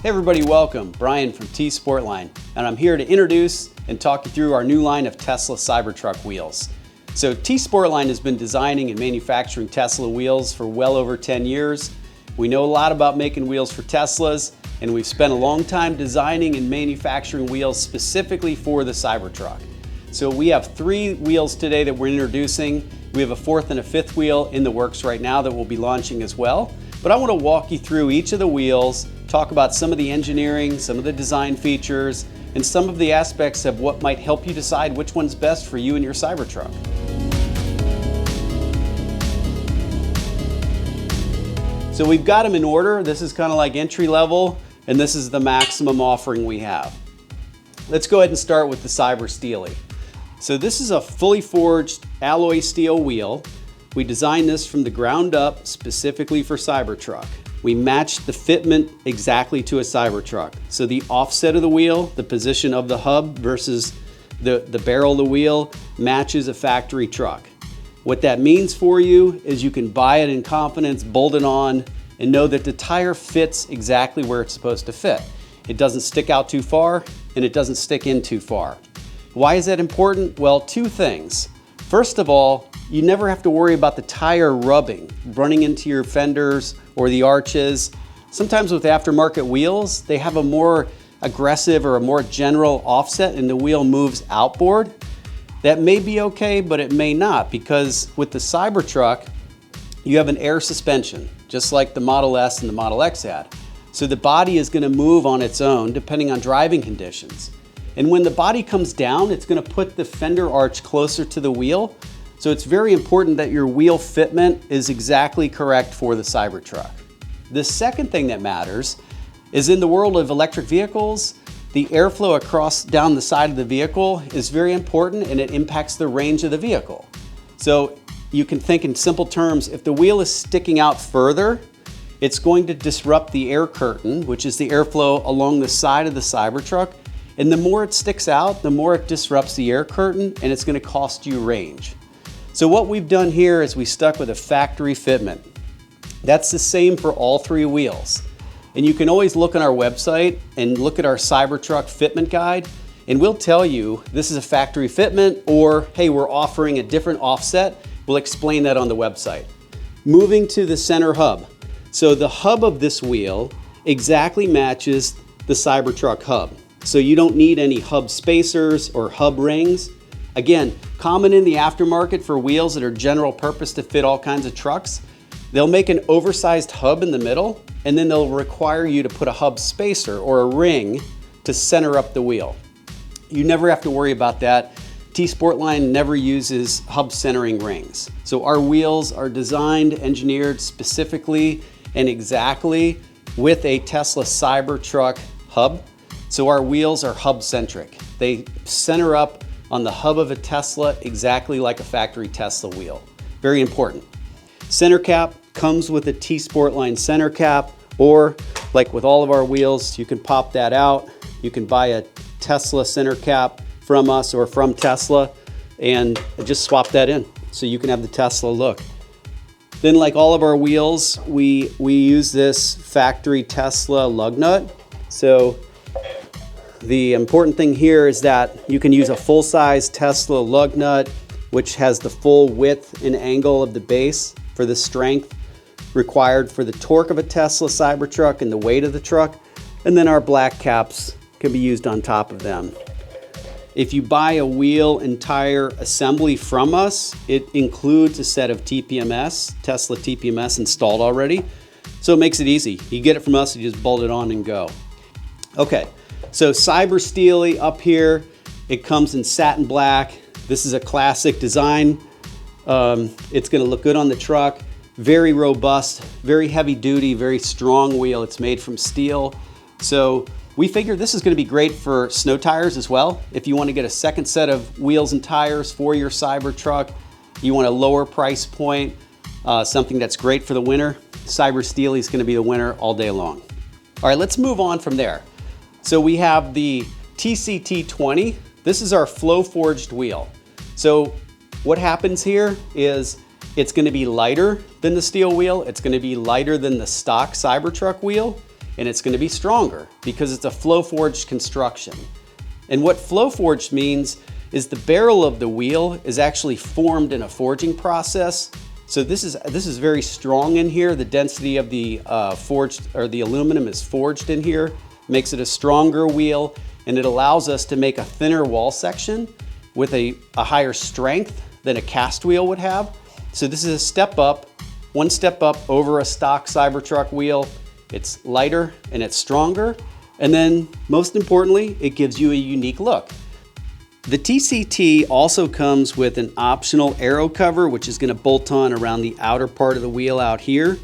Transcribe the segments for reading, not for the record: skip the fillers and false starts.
Hey everybody, welcome. Brian from T-sportline, and I'm here to introduce and talk you through our new line of Tesla Cybertruck wheels. So T-sportline has been designing and manufacturing Tesla wheels for well over 10 years. We know a lot about making wheels for Teslas, and we've spent a long time designing and manufacturing wheels specifically for the Cybertruck. So we have 3 wheels today that we're introducing. We have a 4th and a 5th wheel in the works right now that we'll be launching as well. But I want to walk you through each of the wheels, talk about some of the engineering, some of the design features, and some of the aspects of what might help you decide which one's best for you and your Cybertruck. So we've got them in order. This is kind of like entry level, and this is the maximum offering we have. Let's go ahead and start with the Steely. So this is a fully forged alloy steel wheel. We designed this from the ground up specifically for Cybertruck. We matched the fitment exactly to a Cybertruck. So the offset of the wheel, the position of the hub versus the barrel of the wheel matches a factory truck. What that means for you is you can buy it in confidence, bolt it on, and know that the tire fits exactly where it's supposed to fit. It doesn't stick out too far, and it doesn't stick in too far. Why is that important? Well, 2 things. First of all, you never have to worry about the tire rubbing, running into your fenders or the arches. Sometimes with aftermarket wheels, they have a more aggressive or a more general offset and the wheel moves outboard. That may be okay, but it may not, because with the Cybertruck, you have an air suspension, just like the Model S and the Model X had. So the body is gonna move on its own depending on driving conditions. And when the body comes down, it's gonna put the fender arch closer to the wheel. So it's very important that your wheel fitment is exactly correct for the Cybertruck. The second thing that matters is in the world of electric vehicles, the airflow across down the side of the vehicle is very important, and it impacts the range of the vehicle. So you can think in simple terms, if the wheel is sticking out further, it's going to disrupt the air curtain, which is the airflow along the side of the Cybertruck. And the more it sticks out, the more it disrupts the air curtain, and it's gonna cost you range. So what we've done here is we stuck with a factory fitment. That's the same for all 3 wheels. And you can always look on our website and look at our Cybertruck fitment guide, and we'll tell you this is a factory fitment, or hey, we're offering a different offset. We'll explain that on the website. Moving to the center hub. So the hub of this wheel exactly matches the Cybertruck hub. So you don't need any hub spacers or hub rings. Again, common in the aftermarket for wheels that are general purpose to fit all kinds of trucks. They'll make an oversized hub in the middle, and then they'll require you to put a hub spacer or a ring to center up the wheel. You never have to worry about that. T-sportline never uses hub centering rings. So our wheels are designed, engineered specifically and exactly with a Tesla Cybertruck hub. So our wheels are hub centric. They center up on the hub of a Tesla exactly like a factory Tesla wheel. Very important. Center cap comes with a T-sportline center cap, or like with all of our wheels, you can pop that out. You can buy a Tesla center cap from us or from Tesla and just swap that in so you can have the Tesla look. Then like all of our wheels, we use this factory Tesla lug nut. So the important thing here is that you can use a full-size Tesla lug nut, which has the full width and angle of the base for the strength required for the torque of a Tesla Cybertruck and the weight of the truck. And then our black caps can be used on top of them. If you buy a wheel and tire assembly from us, it includes a set of TPMS, Tesla TPMS installed already. So it makes it easy. You get it from us, you just bolt it on and go. Okay. So Steely up here, it comes in satin black. This is a classic design. It's gonna look good on the truck. Very robust, very heavy duty, very strong wheel. It's made from steel. So we figure this is gonna be great for snow tires as well. If you wanna get a second set of wheels and tires for your Cybertruck, you want a lower price point, something that's great for the winter, Steely is gonna be the winner all day long. All right, let's move on from there. So we have the TCT20. This is our flow forged wheel. So what happens here is it's gonna be lighter than the steel wheel. It's gonna be lighter than the stock Cybertruck wheel. and it's going to be stronger because it's a flow forged construction. And what flow forged means is the barrel of the wheel is actually formed in a forging process. So this is very strong in here. The density of the forged, or the aluminum is forged in here, makes it a stronger wheel, and it allows us to make a thinner wall section with a higher strength than a cast wheel would have. So this is a step up, one step up over a stock Cybertruck wheel. It's lighter and it's stronger. And then most importantly, it gives you a unique look. The TCT also comes with an optional aero cover, which is going to bolt on around the outer part of the wheel out here.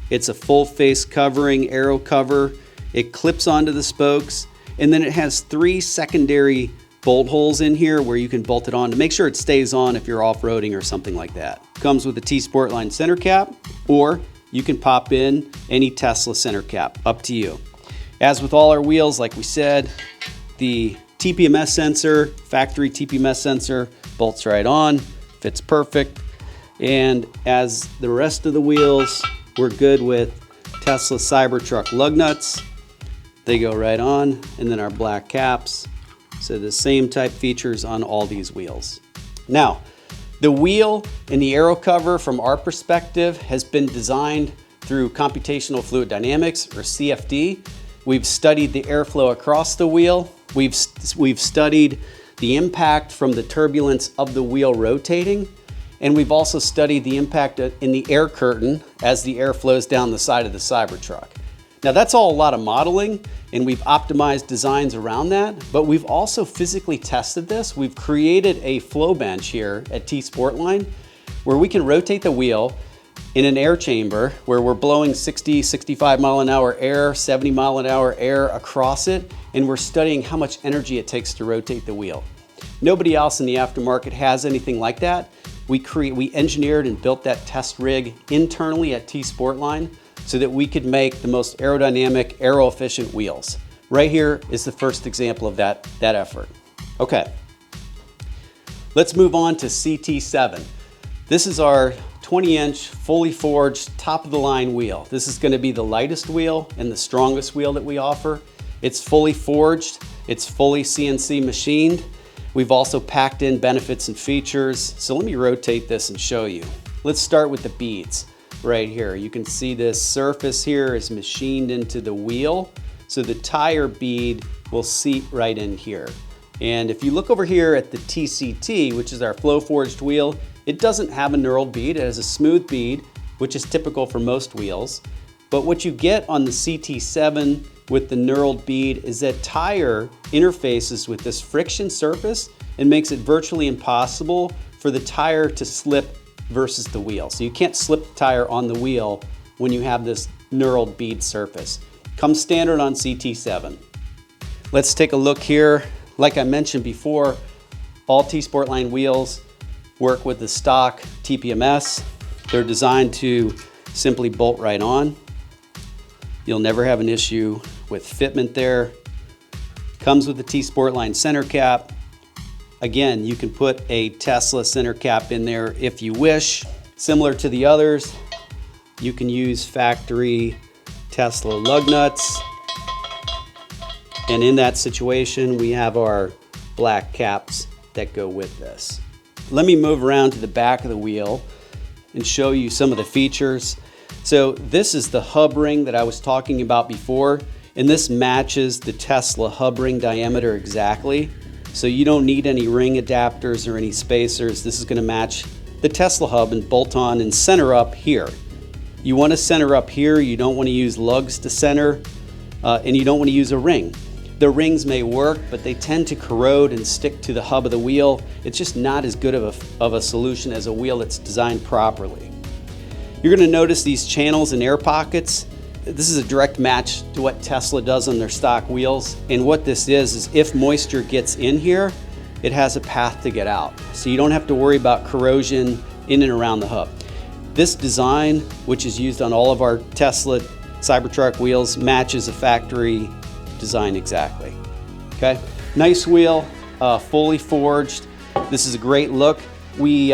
It's a full face covering aero cover. It clips onto the spokes, and then it has 3 secondary bolt holes in here where you can bolt it on to make sure it stays on if you're off-roading or something like that. Comes with a t-sportline center cap, or you can pop in any Tesla center cap, up to you. As with all our wheels, like we said, the TPMS sensor, factory TPMS sensor, bolts right on, fits perfect. And as the rest of the wheels, we're good with Tesla Cybertruck lug nuts. They go right on, and then our black caps. So the same type features on all these wheels. Now, the wheel and the aero cover from our perspective has been designed through computational fluid dynamics, or CFD. We've studied the airflow across the wheel. We've studied the impact from the turbulence of the wheel rotating. And we've also studied the impact in the air curtain as the air flows down the side of the Cybertruck. Now that's all a lot of modeling, and we've optimized designs around that, but we've also physically tested this. We've created a flow bench here at T-sportline where we can rotate the wheel in an air chamber where we're blowing 60, 65 mile an hour air, 70 mile an hour air across it, and we're studying how much energy it takes to rotate the wheel. Nobody else in the aftermarket has anything like that. We engineered and built that test rig internally at T-sportline so that we could make the most aerodynamic, aero-efficient wheels. Right here is the first example of that effort. Okay, let's move on to CT7. This is our 20-inch, fully forged, top-of-the-line wheel. This is going to be the lightest wheel and the strongest wheel that we offer. It's fully forged, it's fully CNC machined. We've also packed in benefits and features. So let me rotate this and show you. Let's start with the beads right here. You can see this surface here is machined into the wheel. So the tire bead will seat right in here. And if you look over here at the TCT, which is our flow forged wheel, it doesn't have a knurled bead. It has a smooth bead, which is typical for most wheels. But what you get on the CT7 with the knurled bead is that tire interfaces with this friction surface and makes it virtually impossible for the tire to slip versus the wheel. So you can't slip the tire on the wheel when you have this knurled bead surface. Comes standard on CT7. Let's take a look here. Like I mentioned before, all T-sportline wheels work with the stock TPMS. They're designed to simply bolt right on. You'll never have an issue with fitment there. Comes with the T-sportline center cap. Again, you can put a Tesla center cap in there if you wish. Similar to the others, you can use factory Tesla lug nuts. And in that situation, we have our black caps that go with this. Let me move around to the back of the wheel and show you some of the features. So this is the hub ring that I was talking about before, and this matches the Tesla hub ring diameter exactly. So you don't need any ring adapters or any spacers. This is going to match the Tesla hub and bolt on and center up here. You want to center up here. You don't want to use lugs to center, and you don't want to use a ring. The rings may work, but they tend to corrode and stick to the hub of the wheel. It's just not as good of a solution as a wheel that's designed properly. You're going to notice these channels and air pockets. This is a direct match to what Tesla does on their stock wheels. And what this is if moisture gets in here, it has a path to get out. So you don't have to worry about corrosion in and around the hub. This design, which is used on all of our Tesla Cybertruck wheels, matches a factory design exactly. Okay, nice wheel, fully forged. This is a great look. We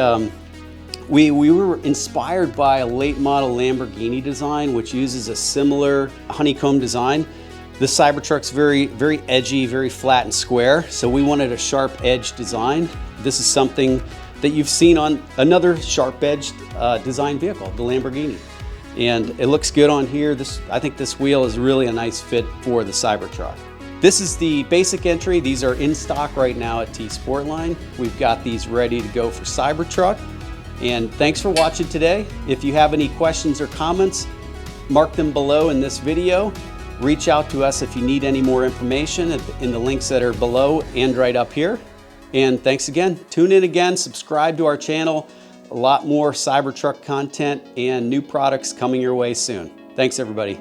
We were inspired by a late model Lamborghini design, which uses a similar honeycomb design. The Cybertruck's very edgy, very flat and square, so we wanted a sharp edge design. This is something that you've seen on another sharp edged design vehicle, the Lamborghini. And it looks good on here. I think this wheel is really a nice fit for the Cybertruck. This is the basic entry. These are in stock right now at T-sportline. We've got these ready to go for Cybertruck. And thanks for watching today. If you have any questions or comments, mark them below in this video. Reach out to us if you need any more information in the links that are below and right up here. And thanks again. Tune in again, subscribe to our channel. A lot more Cybertruck content and new products coming your way soon. Thanks everybody.